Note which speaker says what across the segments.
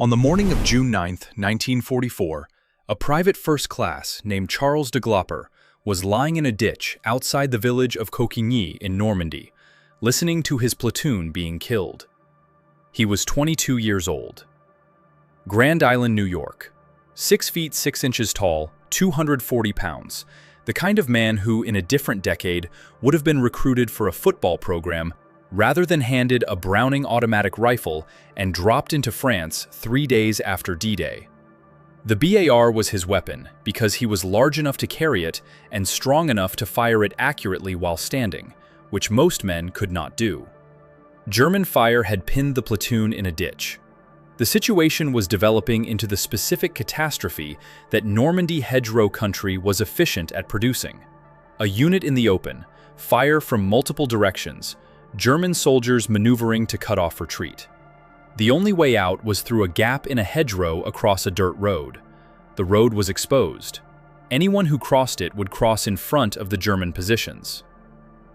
Speaker 1: On the morning of June 9, 1944, a private first class named Charles Dlopper was lying in a ditch outside the village of Coquigny in Normandy, listening to his platoon being killed. He was 22 years old. Grand Island, New York. 6 feet 6 inches tall, 240 pounds. The kind of man who, in a different decade, would have been recruited for a football program rather than handed a Browning automatic rifle and dropped into France 3 days after D-Day. The BAR was his weapon because he was large enough to carry it and strong enough to fire it accurately while standing, which most men could not do. German fire had pinned the platoon in a ditch. The situation was developing into the specific catastrophe that Normandy hedgerow country was efficient at producing. A unit in the open, fire from multiple directions, German soldiers maneuvering to cut off retreat. The only way out was through a gap in a hedgerow across a dirt road. The road was exposed. Anyone who crossed it would cross in front of the German positions.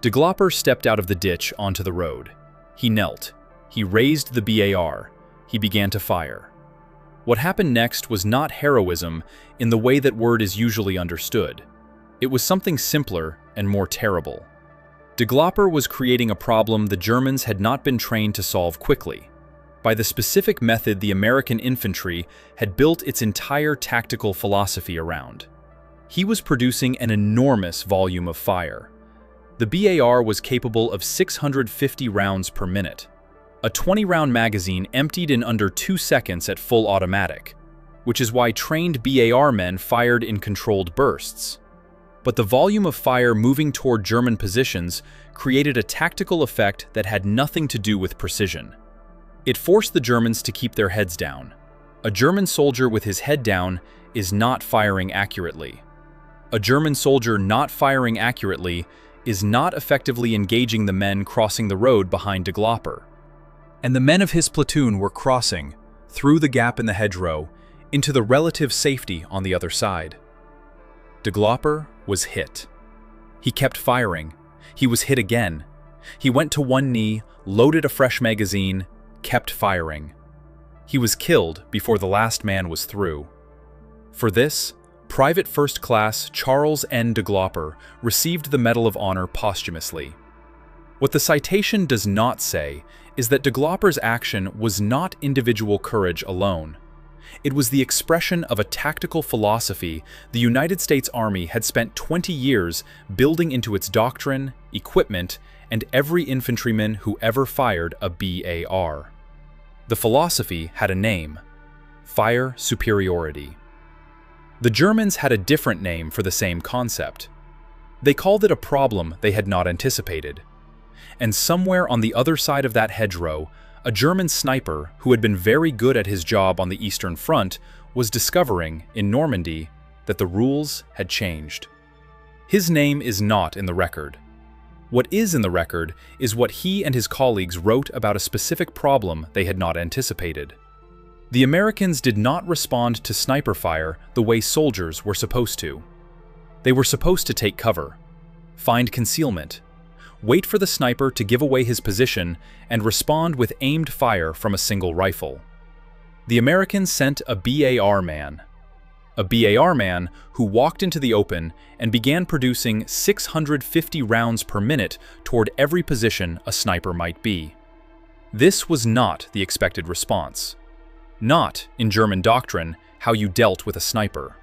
Speaker 1: Dlopper stepped out of the ditch onto the road. He knelt. He raised the BAR. He began to fire. What happened next was not heroism in the way that word is usually understood. It was something simpler and more terrible. Dlopper was creating a problem the Germans had not been trained to solve quickly, by the specific method the American infantry had built its entire tactical philosophy around. He was producing an enormous volume of fire. The BAR was capable of 650 rounds per minute. A 20-round magazine emptied in under 2 seconds at full automatic, which is why trained BAR men fired in controlled bursts. But the volume of fire moving toward German positions created a tactical effect that had nothing to do with precision. It forced the Germans to keep their heads down. A German soldier with his head down is not firing accurately. A German soldier not firing accurately is not effectively engaging the men crossing the road behind Dlopper. And the men of his platoon were crossing, through the gap in the hedgerow, into the relative safety on the other side. Dlopper was hit. He kept firing. He was hit again. He went to one knee, loaded a fresh magazine, kept firing. He was killed before the last man was through. For this, Private First Class Charles N. Dlopper received the Medal of Honor posthumously. What the citation does not say is that Dlopper's action was not individual courage alone. It was the expression of a tactical philosophy the United States Army had spent 20 years building into its doctrine, equipment, and every infantryman who ever fired a BAR. The philosophy had a name: fire superiority. The Germans had a different name for the same concept. They called it a problem they had not anticipated. And somewhere on the other side of that hedgerow, a German sniper who had been very good at his job on the Eastern Front was discovering, in Normandy, that the rules had changed. His name is not in the record. What is in the record is what he and his colleagues wrote about a specific problem they had not anticipated. The Americans did not respond to sniper fire the way soldiers were supposed to. They were supposed to take cover, find concealment, wait for the sniper to give away his position, and respond with aimed fire from a single rifle. The Americans sent a BAR man who walked into the open and began producing 650 rounds per minute toward every position a sniper might be. This was not the expected response. Not, in German doctrine, how you dealt with a sniper.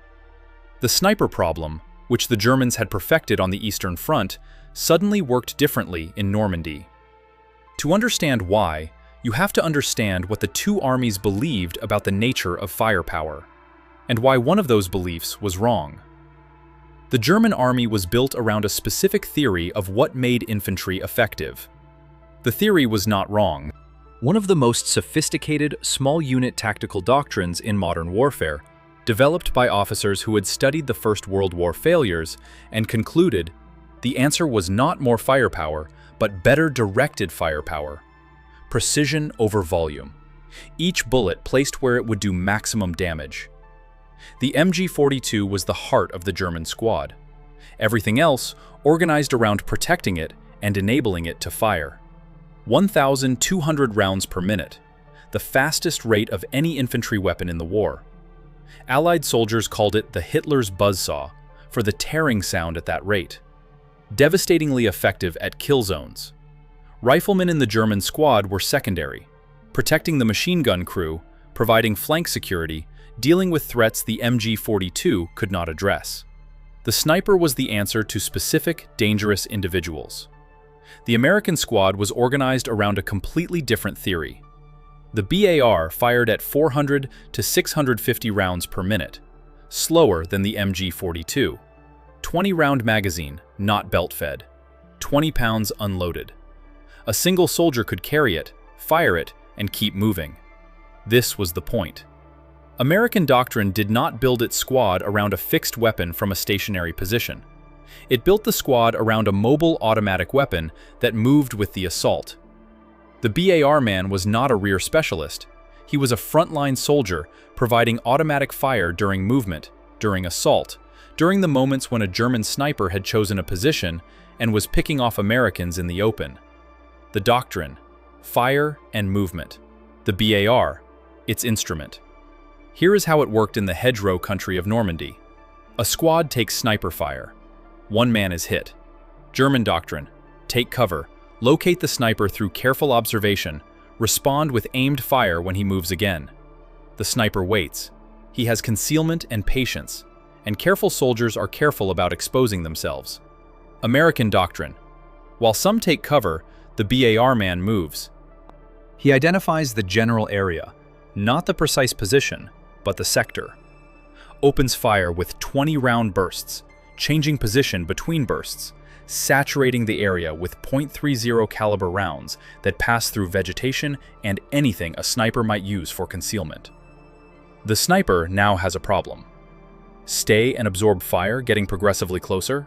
Speaker 1: The sniper problem, which the Germans had perfected on the Eastern Front, suddenly worked differently in Normandy. To understand why, you have to understand what the two armies believed about the nature of firepower, and why one of those beliefs was wrong. The German army was built around a specific theory of what made infantry effective. The theory was not wrong. One of the most sophisticated small-unit tactical doctrines in modern warfare, developed by officers who had studied the First World War failures and concluded the answer was not more firepower, but better directed firepower. Precision over volume. Each bullet placed where it would do maximum damage. The MG-42 was the heart of the German squad. Everything else organized around protecting it and enabling it to fire. 1,200 rounds per minute. the fastest rate of any infantry weapon in the war. Allied soldiers called it the Hitler's buzzsaw for the tearing sound at that rate. Devastatingly effective at kill zones. Riflemen in the German squad were secondary, protecting the machine gun crew, providing flank security, dealing with threats the MG-42 could not address. The sniper was the answer to specific, dangerous individuals. The American squad was organized around a completely different theory. The BAR fired at 400 to 650 rounds per minute, slower than the MG-42. 20-round magazine, not belt-fed. 20 pounds unloaded. A single soldier could carry it, fire it, and keep moving. This was the point. American Doctrine did not build its squad around a fixed weapon from a stationary position. It built the squad around a mobile automatic weapon that moved with the assault. The BAR man was not a rear specialist. He was a frontline soldier, providing automatic fire during movement, during assault, during the moments when a German sniper had chosen a position and was picking off Americans in the open. The doctrine: fire and movement. The BAR, its instrument. Here is how it worked in the hedgerow country of Normandy. A squad takes sniper fire. One man is hit. German doctrine: take cover, locate the sniper through careful observation, respond with aimed fire when he moves again. The sniper waits. He has concealment and patience, and careful soldiers are careful about exposing themselves. American doctrine: while some take cover, the BAR man moves. He identifies the general area, not the precise position, but the sector. Opens fire with 20-round bursts, changing position between bursts, saturating the area with .30 caliber rounds that pass through vegetation and anything a sniper might use for concealment. The sniper now has a problem. Stay and absorb fire, getting progressively closer?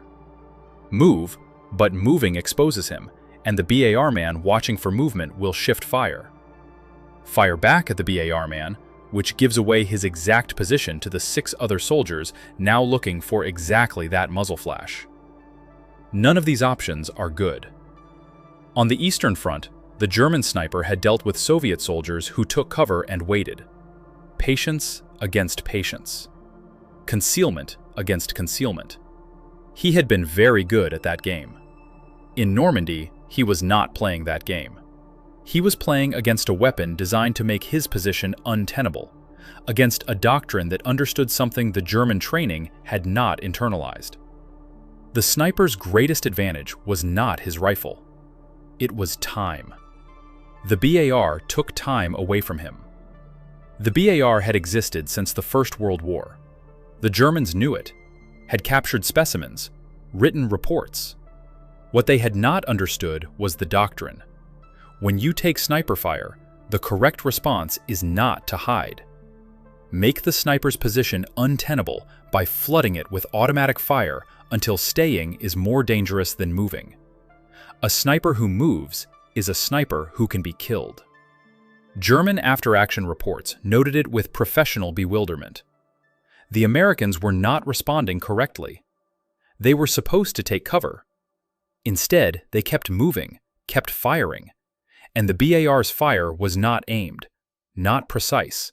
Speaker 1: Move, but moving exposes him, and the BAR man watching for movement will shift fire. Fire back at the BAR man, which gives away his exact position to the 6 other soldiers now looking for exactly that muzzle flash. None of these options are good. On the Eastern Front, the German sniper had dealt with Soviet soldiers who took cover and waited. Patience against patience. Concealment against concealment. He had been very good at that game. In Normandy, he was not playing that game. He was playing against a weapon designed to make his position untenable, against a doctrine that understood something the German training had not internalized. The sniper's greatest advantage was not his rifle. It was time. The BAR took time away from him. The BAR had existed since the First World War. The Germans knew it, had captured specimens, written reports. What they had not understood was the doctrine. When you take sniper fire, the correct response is not to hide. Make the sniper's position untenable by flooding it with automatic fire until staying is more dangerous than moving. A sniper who moves is a sniper who can be killed. German after-action reports noted it with professional bewilderment. The Americans were not responding correctly. They were supposed to take cover. Instead, they kept moving, kept firing. And the BAR's fire was not aimed, not precise,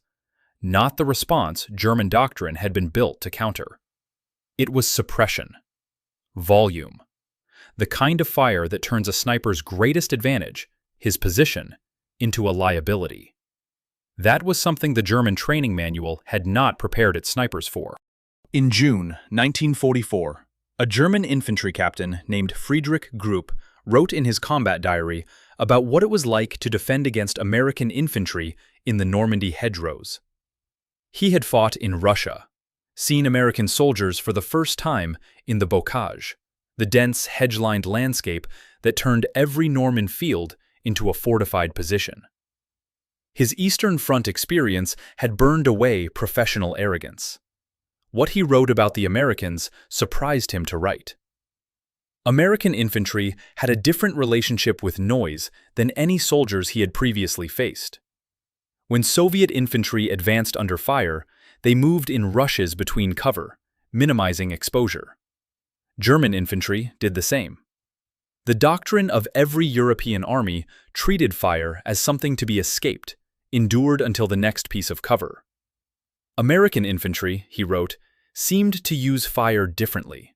Speaker 1: not the response German doctrine had been built to counter. It was suppression. Volume. The kind of fire that turns a sniper's greatest advantage, his position, into a liability. That was something the German training manual had not prepared its snipers for. In June 1944, a German infantry captain named Friedrich Grupp wrote in his combat diary about what it was like to defend against American infantry in the Normandy hedgerows. He had fought in Russia, seen American soldiers for the first time in the bocage, the dense hedge-lined landscape that turned every Norman field into a fortified position. His Eastern Front experience had burned away professional arrogance. What he wrote about the Americans surprised him to write. American infantry had a different relationship with noise than any soldiers he had previously faced. When Soviet infantry advanced under fire, they moved in rushes between cover, minimizing exposure. German infantry did the same. The doctrine of every European army treated fire as something to be escaped, endured until the next piece of cover. American infantry, he wrote, seemed to use fire differently.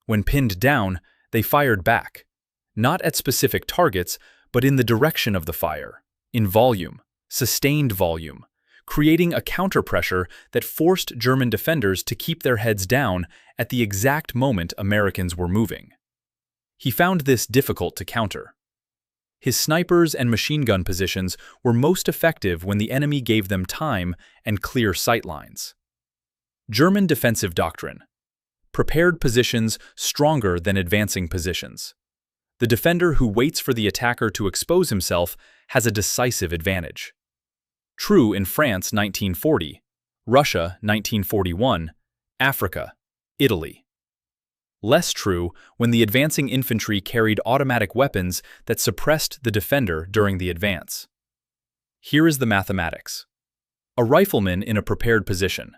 Speaker 1: When pinned down, they fired back, not at specific targets, but in the direction of the fire, in volume, sustained volume, creating a counterpressure that forced German defenders to keep their heads down at the exact moment Americans were moving. He found this difficult to counter. His snipers and machine gun positions were most effective when the enemy gave them time and clear sight lines. German defensive doctrine: prepared positions stronger than advancing positions. The defender who waits for the attacker to expose himself has a decisive advantage. True in France 1940, Russia 1941, Africa, Italy. Less true when the advancing infantry carried automatic weapons that suppressed the defender during the advance. Here is the mathematics. A rifleman in a prepared position,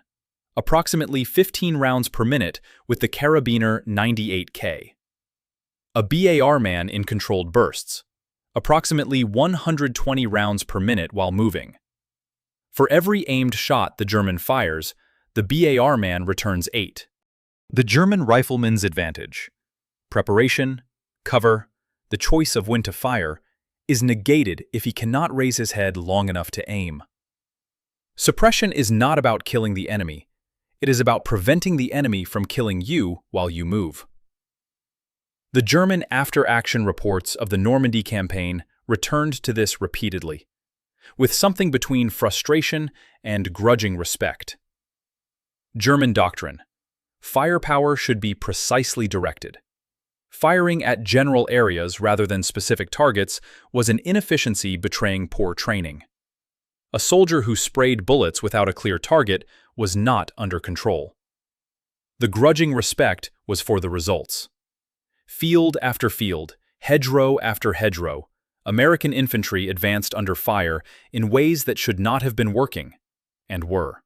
Speaker 1: approximately 15 rounds per minute with the carabiner 98K. A BAR man in controlled bursts, approximately 120 rounds per minute while moving. For every aimed shot the German fires, the BAR man returns 8. The German rifleman's advantage: preparation, cover, the choice of when to fire, is negated if he cannot raise his head long enough to aim. Suppression is not about killing the enemy. It is about preventing the enemy from killing you while you move. The German after-action reports of the Normandy campaign returned to this repeatedly, with something between frustration and grudging respect. German doctrine: firepower should be precisely directed. Firing at general areas rather than specific targets was an inefficiency betraying poor training. A soldier who sprayed bullets without a clear target was not under control. The grudging respect was for the results. Field after field, hedgerow after hedgerow, American infantry advanced under fire in ways that should not have been working, and were.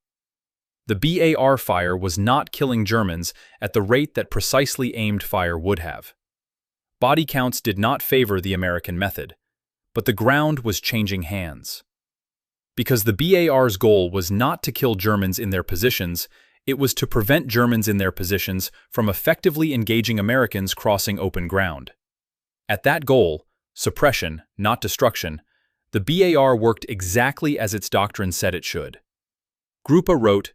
Speaker 1: The BAR fire was not killing Germans at the rate that precisely aimed fire would have. Body counts did not favor the American method, but the ground was changing hands. Because the BAR's goal was not to kill Germans in their positions, it was to prevent Germans in their positions from effectively engaging Americans crossing open ground. At that goal, suppression, not destruction, the BAR worked exactly as its doctrine said it should. Gruppa wrote,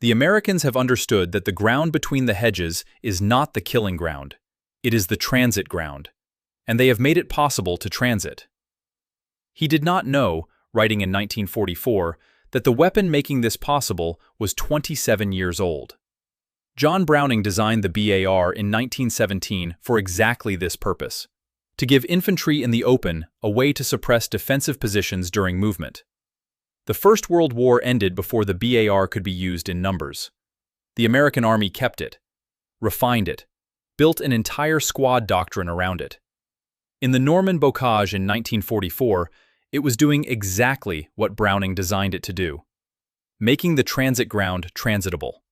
Speaker 1: "The Americans have understood that the ground between the hedges is not the killing ground, it is the transit ground, and they have made it possible to transit." He did not know, writing in 1944, that the weapon making this possible was 27 years old. John Browning designed the BAR in 1917 for exactly this purpose: to give infantry in the open a way to suppress defensive positions during movement. The First World War ended before the BAR could be used in numbers. The American Army kept it, refined it, built an entire squad doctrine around it. In the Norman bocage in 1944, it was doing exactly what Browning designed it to do: making the transit ground transitable,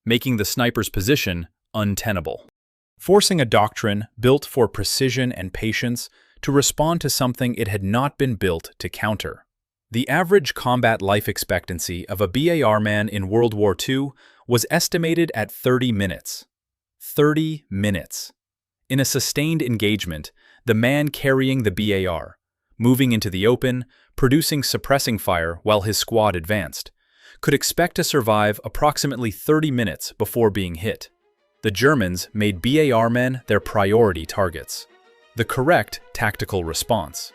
Speaker 1: making the sniper's position untenable, forcing a doctrine built for precision and patience to respond to something it had not been built to counter. The average combat life expectancy of a BAR man in World War II was estimated at 30 minutes. 30 minutes. In a sustained engagement, the man carrying the BAR, moving into the open, producing suppressing fire while his squad advanced, could expect to survive approximately 30 minutes before being hit. The Germans made BAR men their priority targets, the correct tactical response.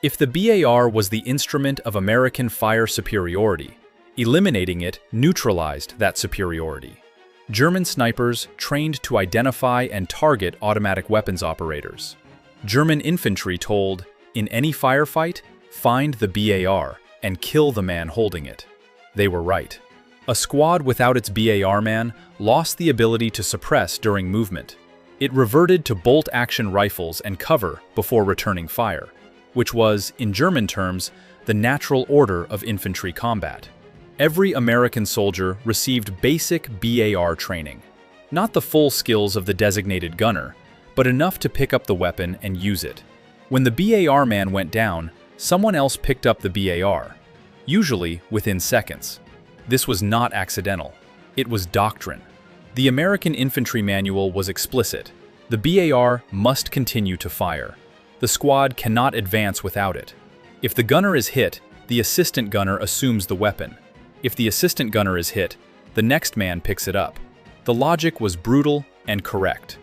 Speaker 1: If the BAR was the instrument of American fire superiority, eliminating it neutralized that superiority. German snipers trained to identify and target automatic weapons operators. German infantry told, in any firefight, find the BAR and kill the man holding it. They were right. A squad without its BAR man lost the ability to suppress during movement. It reverted to bolt-action rifles and cover before returning fire, which was, in German terms, the natural order of infantry combat. Every American soldier received basic BAR training, not the full skills of the designated gunner, but enough to pick up the weapon and use it. When the BAR man went down, someone else picked up the BAR. usually within seconds. This was not accidental. It was doctrine. The American Infantry Manual was explicit. The BAR must continue to fire. The squad cannot advance without it. If the gunner is hit, the assistant gunner assumes the weapon. If the assistant gunner is hit, the next man picks it up. The logic was brutal and correct.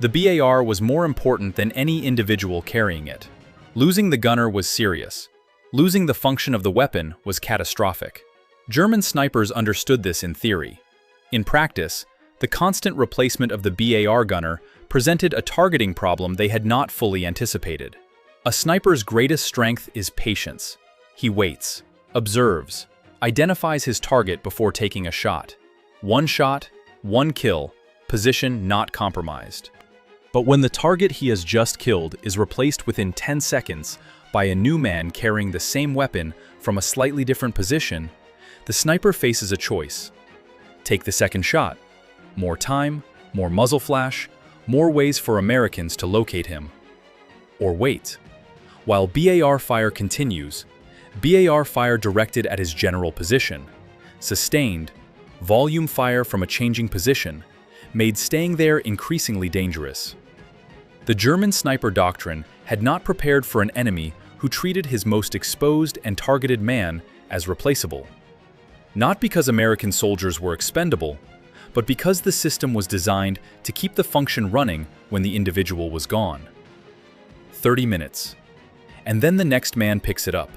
Speaker 1: The BAR was more important than any individual carrying it. Losing the gunner was serious. Losing the function of the weapon was catastrophic. German snipers understood this in theory. In practice, the constant replacement of the BAR gunner presented a targeting problem they had not fully anticipated. A sniper's greatest strength is patience. He waits, observes, identifies his target before taking a shot. One shot, one kill, position not compromised. But when the target he has just killed is replaced within 10 seconds by a new man carrying the same weapon from a slightly different position, the sniper faces a choice. Take the second shot. More time, more muzzle flash, more ways for Americans to locate him. Or wait. While BAR fire continues, BAR fire directed at his general position, sustained, volume fire from a changing position, made staying there increasingly dangerous. The German sniper doctrine had not prepared for an enemy who treated his most exposed and targeted man as replaceable. Not because American soldiers were expendable, but because the system was designed to keep the function running when the individual was gone. 30 minutes. And then the next man picks it up.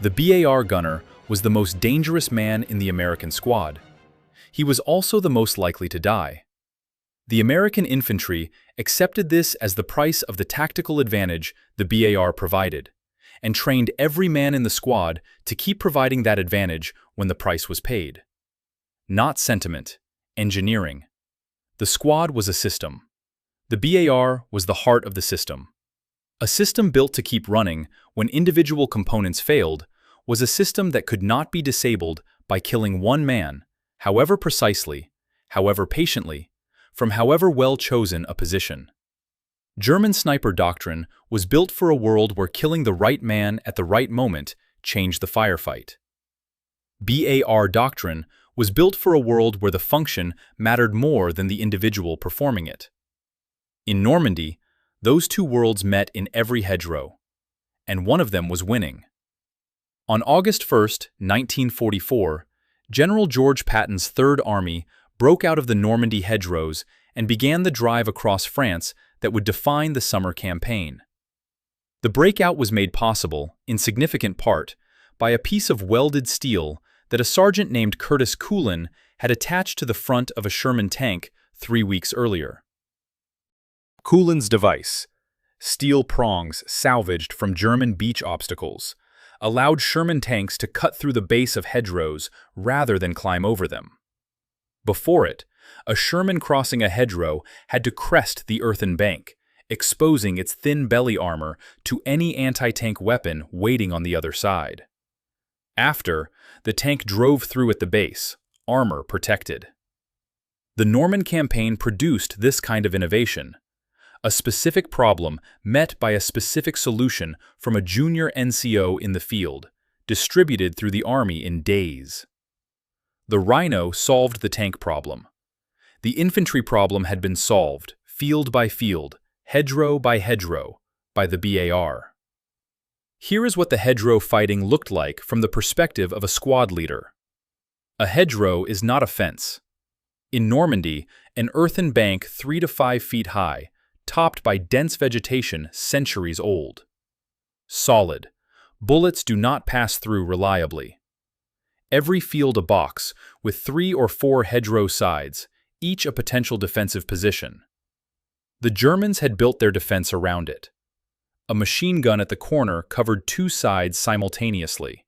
Speaker 1: The BAR gunner was the most dangerous man in the American squad. He was also the most likely to die. The American infantry accepted this as the price of the tactical advantage the BAR provided, and trained every man in the squad to keep providing that advantage when the price was paid. Not sentiment, engineering. The squad was a system. The BAR was the heart of the system. A system built to keep running when individual components failed was a system that could not be disabled by killing one man, however precisely, however patiently, from however well-chosen a position. German sniper doctrine was built for a world where killing the right man at the right moment changed the firefight. BAR doctrine was built for a world where the function mattered more than the individual performing it. In Normandy, those two worlds met in every hedgerow, and one of them was winning. On August 1, 1944, General George Patton's Third Army broke out of the Normandy hedgerows and began the drive across France that would define the summer campaign. The breakout was made possible, in significant part, by a piece of welded steel that a sergeant named Curtis Coulin had attached to the front of a Sherman tank 3 weeks earlier. Coulin's device, steel prongs salvaged from German beach obstacles, allowed Sherman tanks to cut through the base of hedgerows rather than climb over them. Before it, a Sherman crossing a hedgerow had to crest the earthen bank, exposing its thin belly armor to any anti-tank weapon waiting on the other side. After, the tank drove through at the base, armor protected. The Norman campaign produced this kind of innovation, a specific problem met by a specific solution from a junior NCO in the field, distributed through the army in days. The Rhino solved the tank problem. The infantry problem had been solved, field by field, hedgerow by hedgerow, by the BAR. Here is what the hedgerow fighting looked like from the perspective of a squad leader. A hedgerow is not a fence. In Normandy, an earthen bank 3 to 5 feet high, topped by dense vegetation centuries old. Solid. Bullets do not pass through reliably. Every field a box, with 3 or 4 hedgerow sides, each a potential defensive position. The Germans had built their defense around it. A machine gun at the corner covered 2 sides simultaneously.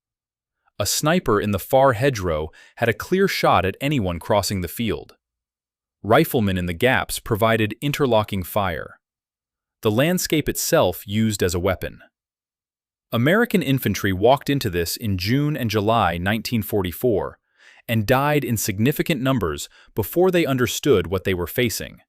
Speaker 1: A sniper in the far hedgerow had a clear shot at anyone crossing the field. Riflemen in the gaps provided interlocking fire. The landscape itself used as a weapon. American infantry walked into this in June and July 1944 and died in significant numbers before they understood what they were facing.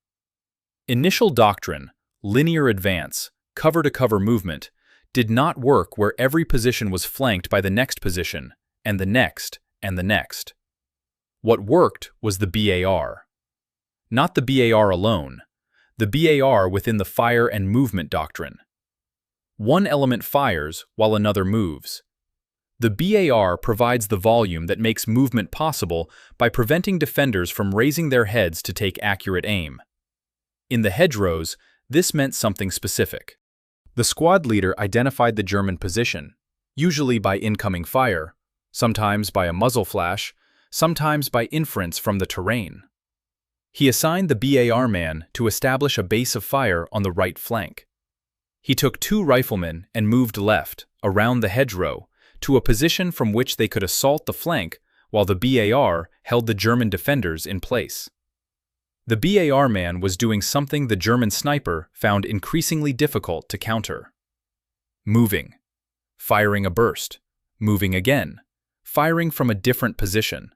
Speaker 1: Initial doctrine, linear advance, cover-to-cover movement, did not work where every position was flanked by the next position and the next, and the next. What worked was the BAR. Not the BAR alone, the BAR within the fire and movement doctrine. One element fires while another moves. The BAR provides the volume that makes movement possible by preventing defenders from raising their heads to take accurate aim. In the hedgerows, this meant something specific. The squad leader identified the German position, usually by incoming fire, sometimes by a muzzle flash, sometimes by inference from the terrain. He assigned the BAR man to establish a base of fire on the right flank. He took 2 riflemen and moved left, around the hedgerow, to a position from which they could assault the flank while the BAR held the German defenders in place. The BAR man was doing something the German sniper found increasingly difficult to counter. Moving, firing a burst, moving again, firing from a different position.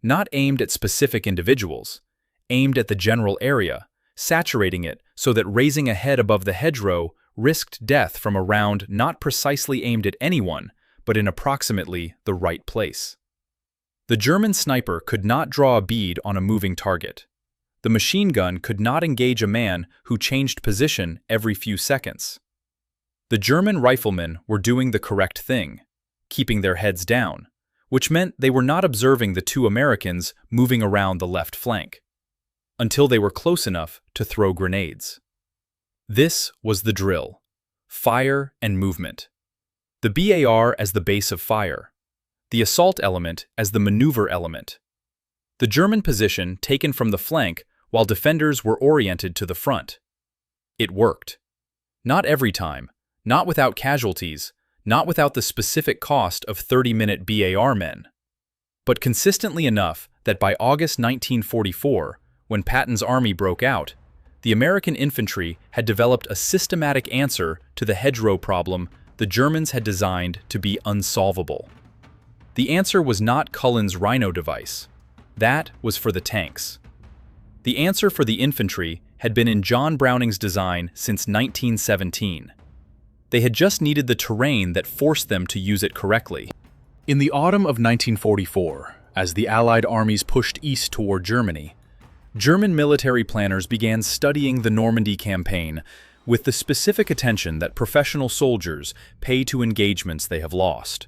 Speaker 1: Not aimed at specific individuals, aimed at the general area, saturating it so that raising a head above the hedgerow risked death from a round not precisely aimed at anyone, but in approximately the right place. The German sniper could not draw a bead on a moving target. The machine gun could not engage a man who changed position every few seconds. The German riflemen were doing the correct thing, keeping their heads down, which meant they were not observing the 2 Americans moving around the left flank, until they were close enough to throw grenades. This was the drill: fire and movement. The BAR as the base of fire, the assault element as the maneuver element. The German position taken from the flank while defenders were oriented to the front. It worked. Not every time, not without casualties, not without the specific cost of 30-minute BAR men, but consistently enough that by August 1944, when Patton's army broke out, the American infantry had developed a systematic answer to the hedgerow problem the Germans had designed to be unsolvable. The answer was not Cullen's Rhino device. That was for the tanks. The answer for the infantry had been in John Browning's design since 1917. They had just needed the terrain that forced them to use it correctly. In the autumn of 1944, as the Allied armies pushed east toward Germany, German military planners began studying the Normandy campaign with the specific attention that professional soldiers pay to engagements they have lost.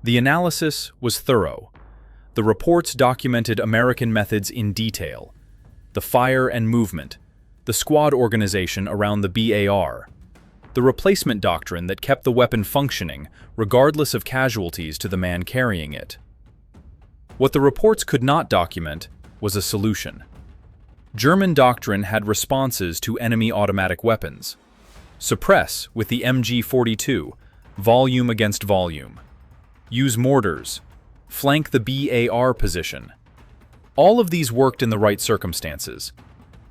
Speaker 1: The analysis was thorough. The reports documented American methods in detail: the fire and movement, the squad organization around the BAR, the replacement doctrine that kept the weapon functioning regardless of casualties to the man carrying it. What the reports could not document was a solution. German doctrine had responses to enemy automatic weapons. Suppress with the MG42, volume against volume. Use mortars. Flank the BAR position. All of these worked in the right circumstances.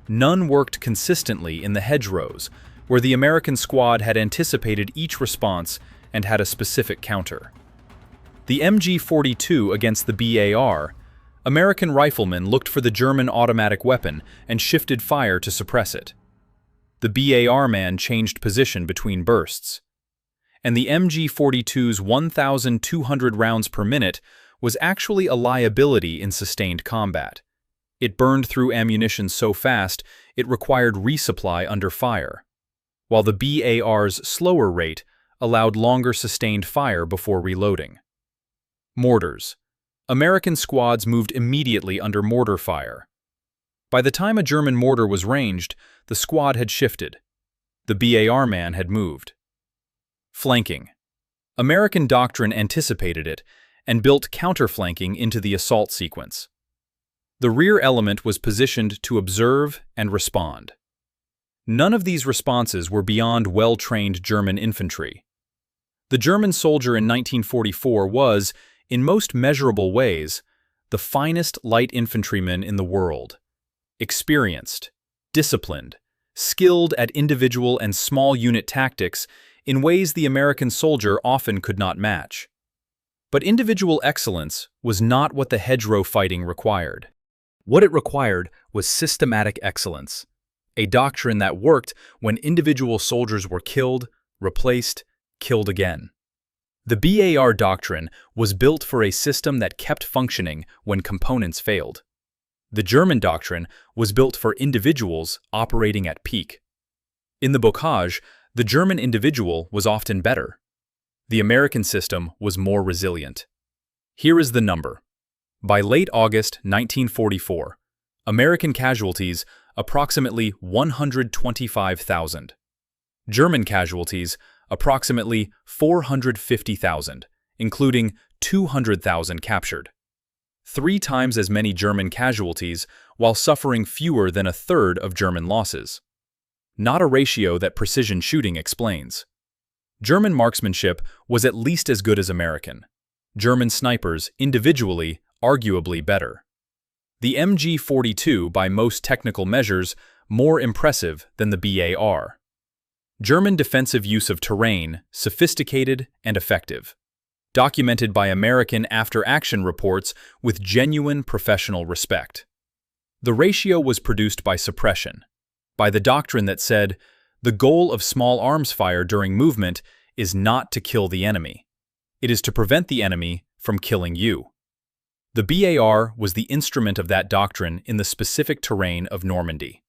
Speaker 1: None worked consistently in the hedgerows, where the American squad had anticipated each response and had a specific counter. The MG42 against the BAR, American riflemen looked for the German automatic weapon and shifted fire to suppress it. The BAR man changed position between bursts. And the MG42's 1,200 rounds per minute was actually a liability in sustained combat. It burned through ammunition so fast it required resupply under fire, while the BAR's slower rate allowed longer sustained fire before reloading. Mortars. American squads moved immediately under mortar fire. By the time a German mortar was ranged, the squad had shifted. The BAR man had moved. Flanking. American doctrine anticipated it and built counter-flanking into the assault sequence. The rear element was positioned to observe and respond. None of these responses were beyond well-trained German infantry. The German soldier in 1944 was, in most measurable ways, the finest light infantryman in the world. Experienced, disciplined, skilled at individual and small unit tactics in ways the American soldier often could not match. But individual excellence was not what the hedgerow fighting required. What it required was systematic excellence, a doctrine that worked when individual soldiers were killed, replaced, killed again. The BAR doctrine was built for a system that kept functioning when components failed. The German doctrine was built for individuals operating at peak. In the bocage, the German individual was often better. The American system was more resilient. Here is the number. By late August 1944, American casualties approximately 125,000. German casualties approximately 450,000, including 200,000 captured. 3 times as many German casualties while suffering fewer than a third of German losses. Not a ratio that precision shooting explains. German marksmanship was at least as good as American. German snipers, individually, arguably better. The MG-42, by most technical measures, more impressive than the BAR. German defensive use of terrain, sophisticated and effective. Documented by American after-action reports with genuine professional respect. The ratio was produced by suppression, by the doctrine that said, the goal of small arms fire during movement is not to kill the enemy. It is to prevent the enemy from killing you. The BAR was the instrument of that doctrine in the specific terrain of Normandy.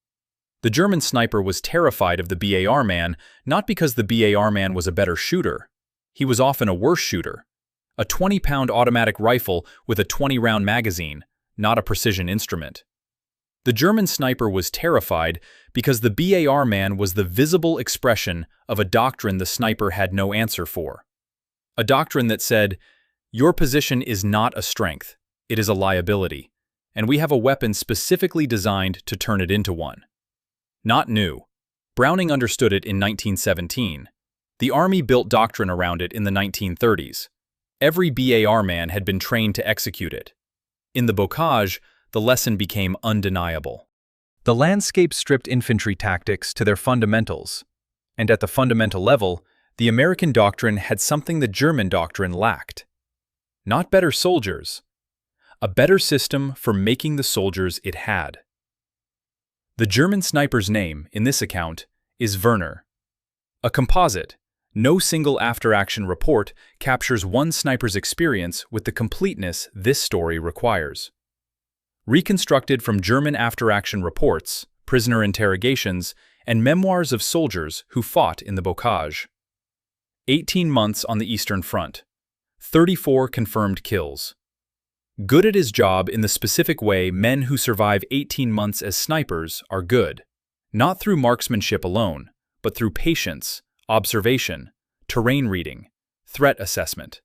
Speaker 1: The German sniper was terrified of the BAR man not because the BAR man was a better shooter. He was often a worse shooter. A 20-pound automatic rifle with a 20-round magazine, not a precision instrument. The German sniper was terrified because the BAR man was the visible expression of a doctrine the sniper had no answer for. A doctrine that said, your position is not a strength, it is a liability, and we have a weapon specifically designed to turn it into one. Not new. Browning understood it in 1917. The Army built doctrine around it in the 1930s. Every BAR man had been trained to execute it. In the bocage, the lesson became undeniable. The landscape stripped infantry tactics to their fundamentals, and at the fundamental level, the American doctrine had something the German doctrine lacked. Not better soldiers, a better system for making the soldiers it had. The German sniper's name, in this account, is Werner. A composite, no single after-action report captures one sniper's experience with the completeness this story requires. Reconstructed from German after-action reports, prisoner interrogations, and memoirs of soldiers who fought in the bocage. 18 months on the Eastern Front. 34 confirmed kills. Good at his job in the specific way men who survive 18 months as snipers are good. Not through marksmanship alone, but through patience, observation, terrain reading, threat assessment.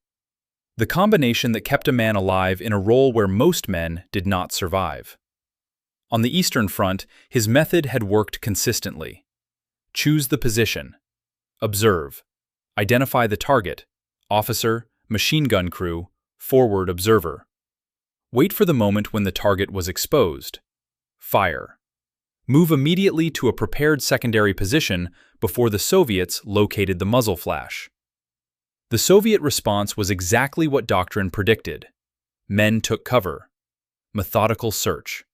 Speaker 1: The combination that kept a man alive in a role where most men did not survive. On the Eastern Front, his method had worked consistently. Choose the position. Observe. Identify the target. Officer, machine gun crew, forward observer. Wait for the moment when the target was exposed. Fire. Move immediately to a prepared secondary position before the Soviets located the muzzle flash. The Soviet response was exactly what doctrine predicted. Men took cover. Methodical search.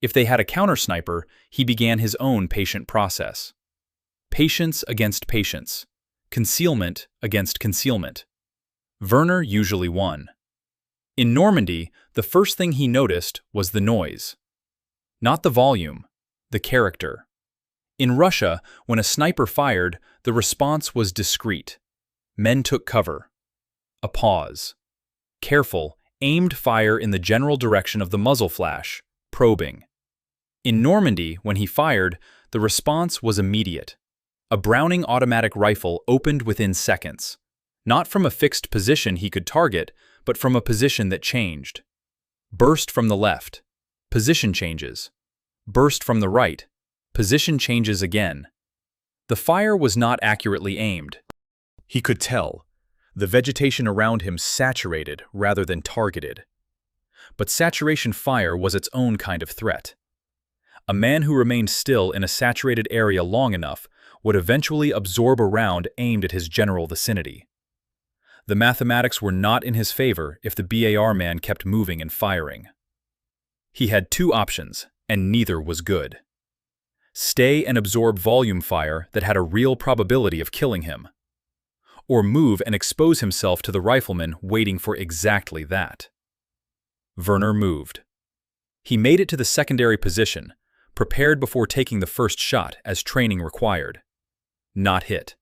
Speaker 1: If they had a counter-sniper, he began his own patient process. Patience against patience. Concealment against concealment. Werner usually won. In Normandy, the first thing he noticed was the noise. Not the volume, the character. In Russia, when a sniper fired, the response was discreet. Men took cover. A pause. Careful, aimed fire in the general direction of the muzzle flash, probing. In Normandy, when he fired, the response was immediate. A Browning automatic rifle opened within seconds. Not from a fixed position he could target, but from a position that changed. Burst from the left. Position changes. Burst from the right. Position changes again. The fire was not accurately aimed. He could tell. The vegetation around him saturated rather than targeted. But saturation fire was its own kind of threat. A man who remained still in a saturated area long enough would eventually absorb a round aimed at his general vicinity. The mathematics were not in his favor if the BAR man kept moving and firing. He had 2 options, and neither was good. Stay and absorb volume fire that had a real probability of killing him. or move and expose himself to the rifleman waiting for exactly that. Werner moved. He made it to the secondary position, prepared before taking the first shot as training required. Not hit.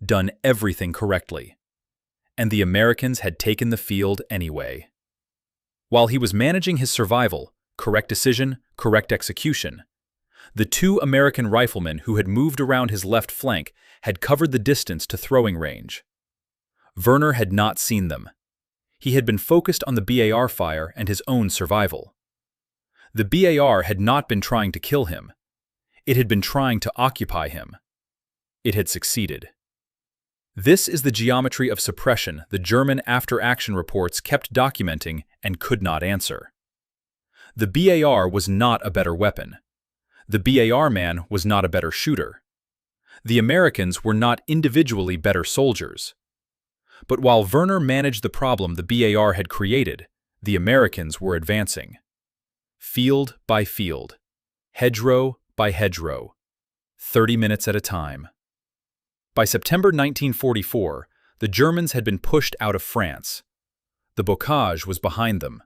Speaker 1: Done everything correctly. And the Americans had taken the field anyway. While he was managing his survival, correct decision, correct execution, the two American riflemen who had moved around his left flank had covered the distance to throwing range. Werner had not seen them. He had been focused on the BAR fire and his own survival. The BAR had not been trying to kill him. It had been trying to occupy him. It had succeeded. This is the geometry of suppression the German after-action reports kept documenting and could not answer. The BAR was not a better weapon. The BAR man was not a better shooter. The Americans were not individually better soldiers. But while Werner managed the problem the BAR had created, the Americans were advancing. Field by field, hedgerow by hedgerow, 30 minutes at a time. By September 1944, the Germans had been pushed out of France. The bocage was behind them.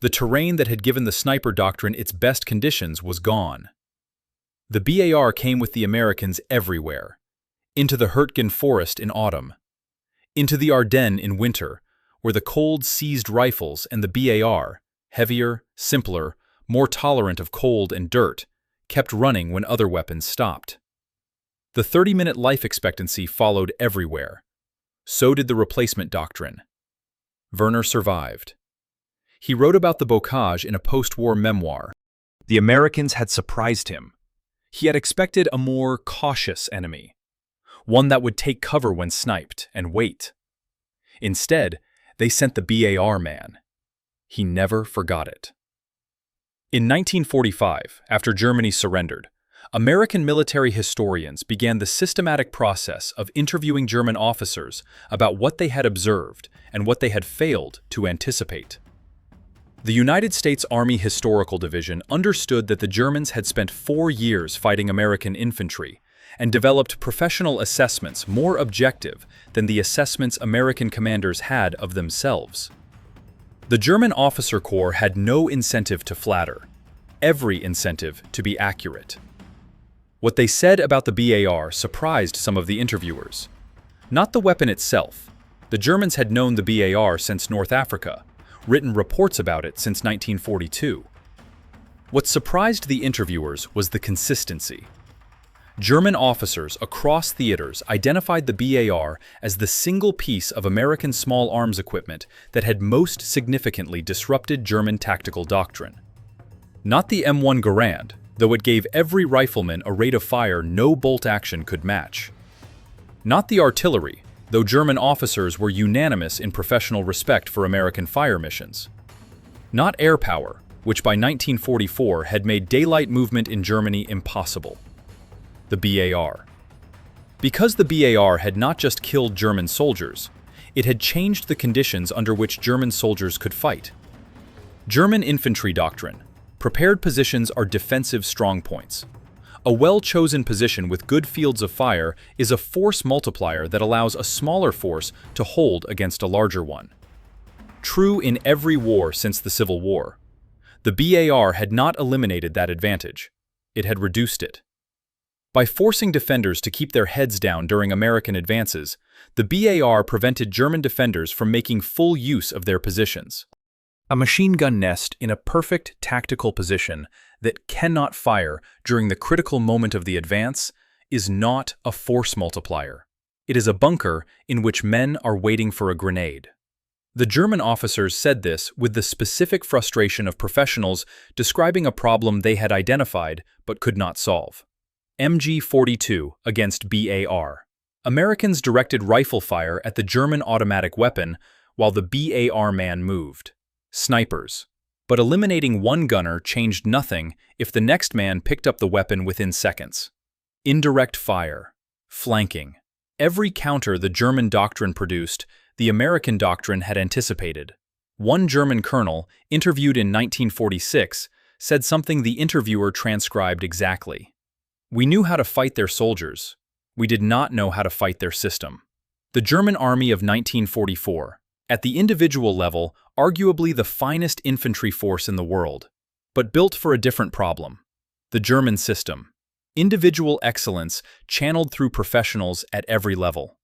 Speaker 1: The terrain that had given the sniper doctrine its best conditions was gone. The BAR came with the Americans everywhere, into the Hurtgen forest in autumn, into the Ardennes in winter, where the cold seized rifles and the BAR, heavier, simpler, more tolerant of cold and dirt, kept running when other weapons stopped. The 30-minute life expectancy followed everywhere. So did the replacement doctrine. Werner survived. He wrote about the bocage in a post-war memoir. The Americans had surprised him. He had expected a more cautious enemy, one that would take cover when sniped and wait. Instead, they sent the BAR man. He never forgot it. In 1945, after Germany surrendered, American military historians began the systematic process of interviewing German officers about what they had observed and what they had failed to anticipate. The United States Army Historical Division understood that the Germans had spent 4 years fighting American infantry and developed professional assessments more objective than the assessments American commanders had of themselves. The German officer corps had no incentive to flatter, every incentive to be accurate. What they said about the BAR surprised some of the interviewers. Not the weapon itself. The Germans had known the BAR since North Africa, written reports about it since 1942. What surprised the interviewers was the consistency. German officers across theaters identified the BAR as the single piece of American small arms equipment that had most significantly disrupted German tactical doctrine. Not the M1 Garand, though it gave every rifleman a rate of fire no bolt action could match. Not the artillery, though German officers were unanimous in professional respect for American fire missions. Not air power, which by 1944 had made daylight movement in Germany impossible. The BAR. Because the BAR had not just killed German soldiers, it had changed the conditions under which German soldiers could fight. German infantry doctrine. Prepared positions are defensive strongpoints. A well-chosen position with good fields of fire is a force multiplier that allows a smaller force to hold against a larger one. True in every war since the Civil War. The BAR had not eliminated that advantage. It had reduced it. By forcing defenders to keep their heads down during American advances, the BAR prevented German defenders from making full use of their positions. A machine gun nest in a perfect tactical position that cannot fire during the critical moment of the advance is not a force multiplier. It is a bunker in which men are waiting for a grenade. The German officers said this with the specific frustration of professionals describing a problem they had identified but could not solve. MG-42 against BAR. Americans directed rifle fire at the German automatic weapon while the BAR man moved. Snipers. But eliminating one gunner changed nothing if the next man picked up the weapon within seconds. Indirect fire. Flanking. Every counter the German doctrine produced, the American doctrine had anticipated. One German colonel, interviewed in 1946, said something the interviewer transcribed exactly. "We knew how to fight their soldiers. We did not know how to fight their system." The German Army of 1944, at the individual level, arguably the finest infantry force in the world, but built for a different problem. The German system. Individual excellence channeled through professionals at every level.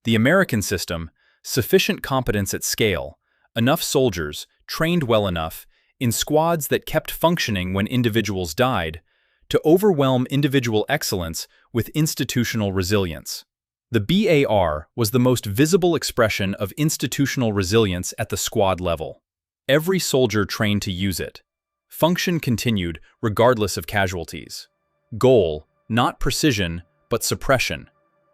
Speaker 1: The American system, sufficient competence at scale, enough soldiers, trained well enough, in squads that kept functioning when individuals died, to overwhelm individual excellence with institutional resilience. The BAR was the most visible expression of institutional resilience at the squad level. Every soldier trained to use it. Function continued regardless of casualties. Goal, not precision, but suppression.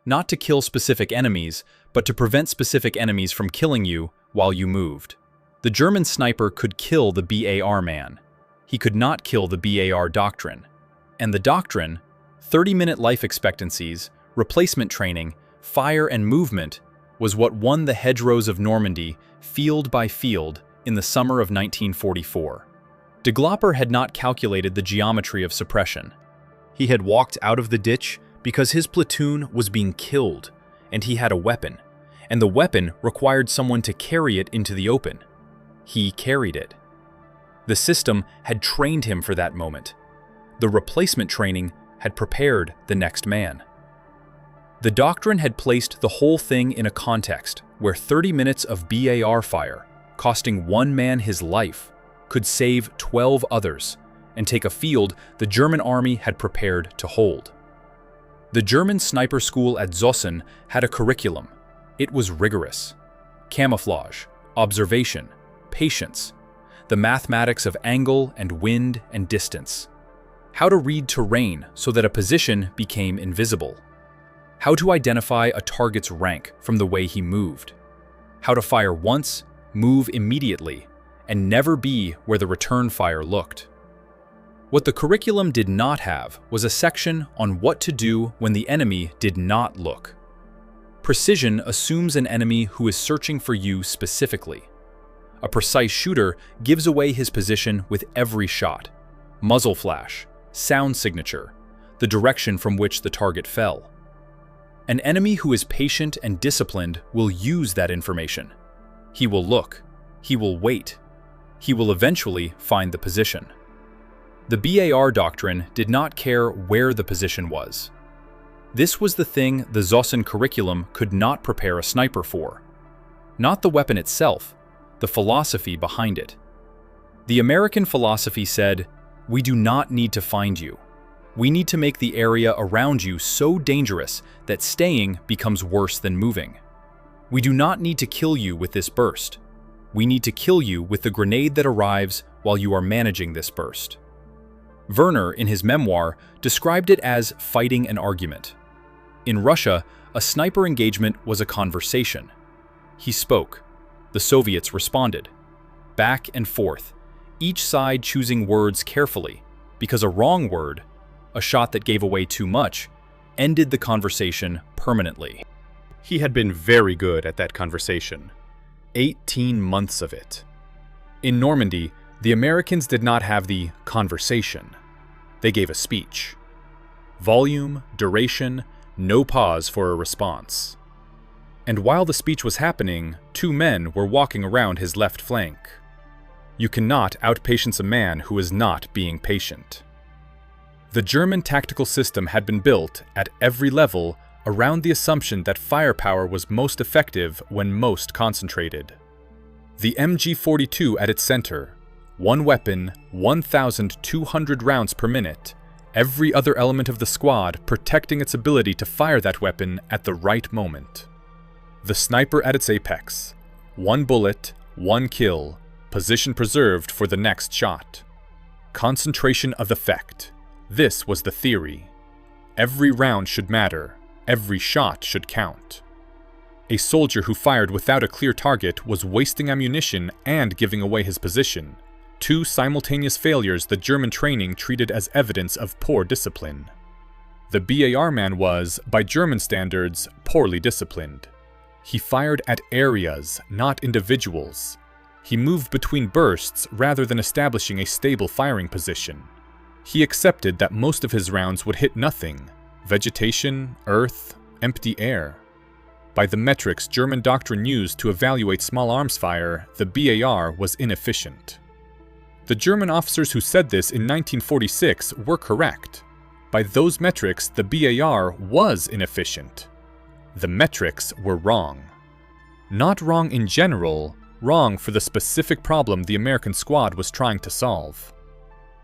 Speaker 1: Not to kill specific enemies, but to prevent specific enemies from killing you while you moved. The German sniper could kill the BAR man. He could not kill the BAR doctrine. And the doctrine, 30-minute life expectancies, replacement training, fire and movement, was what won the hedgerows of Normandy field by field in the summer of 1944. Dlopper had not calculated the geometry of suppression. He had walked out of the ditch because his platoon was being killed, and he had a weapon, and the weapon required someone to carry it into the open. He carried it. The system had trained him for that moment. The replacement training had prepared the next man. The doctrine had placed the whole thing in a context where 30 minutes of BAR fire, costing one man his life, could save 12 others and take a field the German army had prepared to hold. The German sniper school at Zossen had a curriculum. It was rigorous. Camouflage, observation, patience, the mathematics of angle and wind and distance. How to read terrain so that a position became invisible. How to identify a target's rank from the way he moved. How to fire once, move immediately, and never be where the return fire looked. What the curriculum did not have was a section on what to do when the enemy did not look. Precision assumes an enemy who is searching for you specifically. A precise shooter gives away his position with every shot. Muzzle flash, sound signature, the direction from which the target fell. An enemy who is patient and disciplined will use that information. He will look. He will wait. He will eventually find the position. The BAR doctrine did not care where the position was. This was the thing the Zossen curriculum could not prepare a sniper for. Not the weapon itself, the philosophy behind it. The American philosophy said, "We do not need to find you. We need to make the area around you so dangerous that staying becomes worse than moving. We do not need to kill you with this burst. We need to kill you with the grenade that arrives while you are managing this burst." Werner, in his memoir, described it as fighting an argument. In Russia, a sniper engagement was a conversation. He spoke. The Soviets responded. Back and forth, each side choosing words carefully, because a wrong word, a shot that gave away too much, ended the conversation permanently.
Speaker 2: He had been very good at that conversation. 18 months of it. In Normandy, the Americans did not have the conversation. They gave a speech. Volume, duration, no pause for a response. And while the speech was happening, two men were walking around his left flank. You cannot outpatience a man who is not being patient. The German tactical system had been built at every level around the assumption that firepower was most effective when most concentrated. The MG-42 at its center, one weapon, 1,200 rounds per minute, every other element of the squad protecting its ability to fire that weapon at the right moment. The sniper at its apex, one bullet, one kill, position preserved for the next shot. Concentration of effect. This was the theory. Every round should matter. Every shot should count. A soldier who fired without a clear target was wasting ammunition and giving away his position. Two simultaneous failures the German training treated as evidence of poor discipline. The BAR man was, by German standards, poorly disciplined. He fired at areas, not individuals. He moved between bursts rather than establishing a stable firing position. He accepted that most of his rounds would hit nothing: vegetation, earth, empty air. By the metrics German doctrine used to evaluate small arms fire, the BAR was inefficient. The German officers who said this in 1946 were correct. By those metrics, the BAR was inefficient. The metrics were wrong. Not wrong in general, wrong for the specific problem the American squad was trying to solve.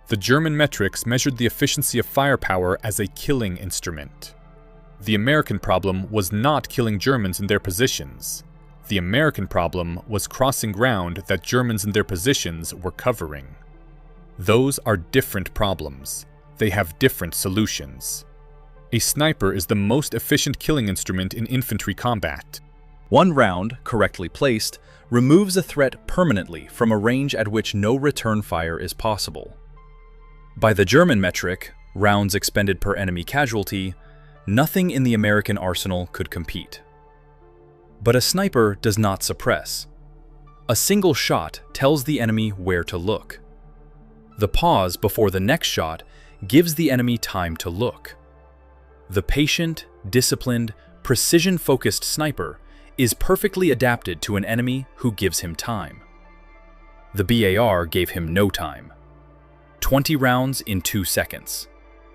Speaker 2: The German metrics measured the efficiency of firepower as a killing instrument. The American problem was not killing Germans in their positions. The American problem was crossing ground that Germans in their positions were covering. Those are different problems. They have different solutions. A sniper is the most efficient killing instrument in infantry combat.
Speaker 1: One round, correctly placed, removes a threat permanently from a range at which no return fire is possible. By the German metric, rounds expended per enemy casualty, nothing in the American arsenal could compete. But a sniper does not suppress. A single shot tells the enemy where to look. The pause before the next shot gives the enemy time to look. The patient, disciplined, precision-focused sniper is perfectly adapted to an enemy who gives him time. The BAR gave him no time. 20 rounds in 2 seconds.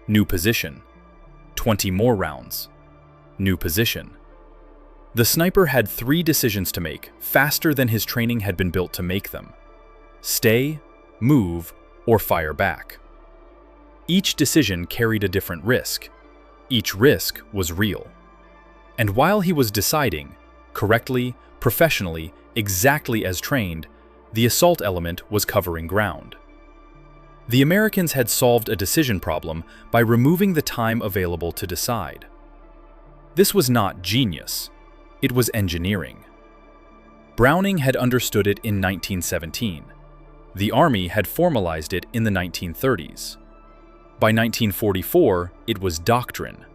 Speaker 1: New position. 20 more rounds. New position. The sniper had 3 decisions to make, faster than his training had been built to make them. Stay, move, or fire back. Each decision carried a different risk. Each risk was real. And while he was deciding, correctly, professionally, exactly as trained, the assault element was covering ground. The Americans had solved a decision problem by removing the time available to decide. This was not genius. It was engineering. Browning had understood it in 1917. The Army had formalized it in the 1930s. By 1944, it was Doctrine,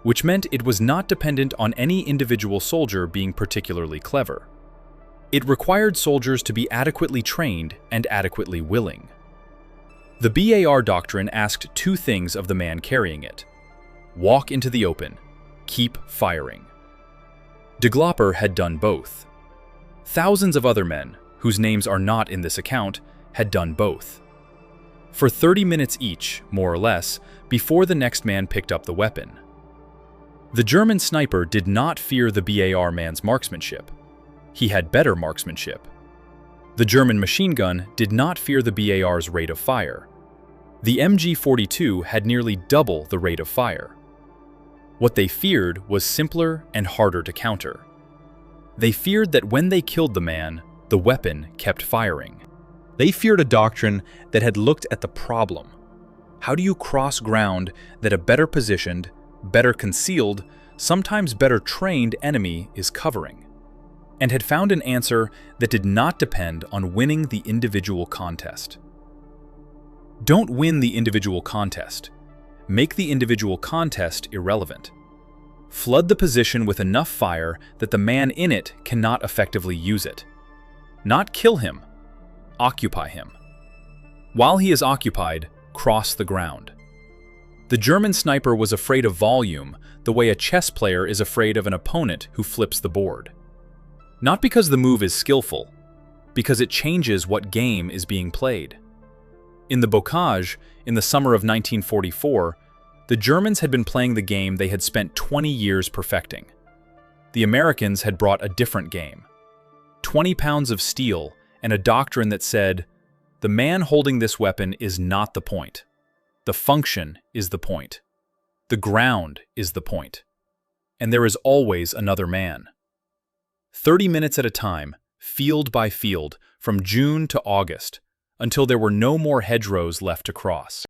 Speaker 1: which meant it was not dependent on any individual soldier being particularly clever. It required soldiers to be adequately trained and adequately willing. The BAR doctrine asked 2 things of the man carrying it: walk into the open, keep firing. Dlopper had done both. Thousands of other men, whose names are not in this account, had done both. For 30 minutes each, more or less, before the next man picked up the weapon. The German sniper did not fear the BAR man's marksmanship. He had better marksmanship. The German machine gun did not fear the BAR's rate of fire. The MG-42 had nearly double the rate of fire. What they feared was simpler and harder to counter. They feared that when they killed the man, the weapon kept firing. They feared a doctrine that had looked at the problem. How do you cross ground that a better positioned, better concealed, sometimes better trained enemy is covering? And had found an answer that did not depend on winning the individual contest. Don't win the individual contest. Make the individual contest irrelevant. Flood the position with enough fire that the man in it cannot effectively use it. Not kill him. Occupy him. While he is occupied, cross the ground. The German sniper was afraid of volume the way a chess player is afraid of an opponent who flips the board. Not because the move is skillful, because it changes what game is being played. In the bocage, in the summer of 1944, the Germans had been playing the game they had spent 20 years perfecting. The Americans had brought a different game. 20 pounds of steel and a doctrine that said, the man holding this weapon is not the point. The function is the point. The ground is the point. And there is always another man. 30 minutes at a time, field by field, from June to August, until there were no more hedgerows left to cross.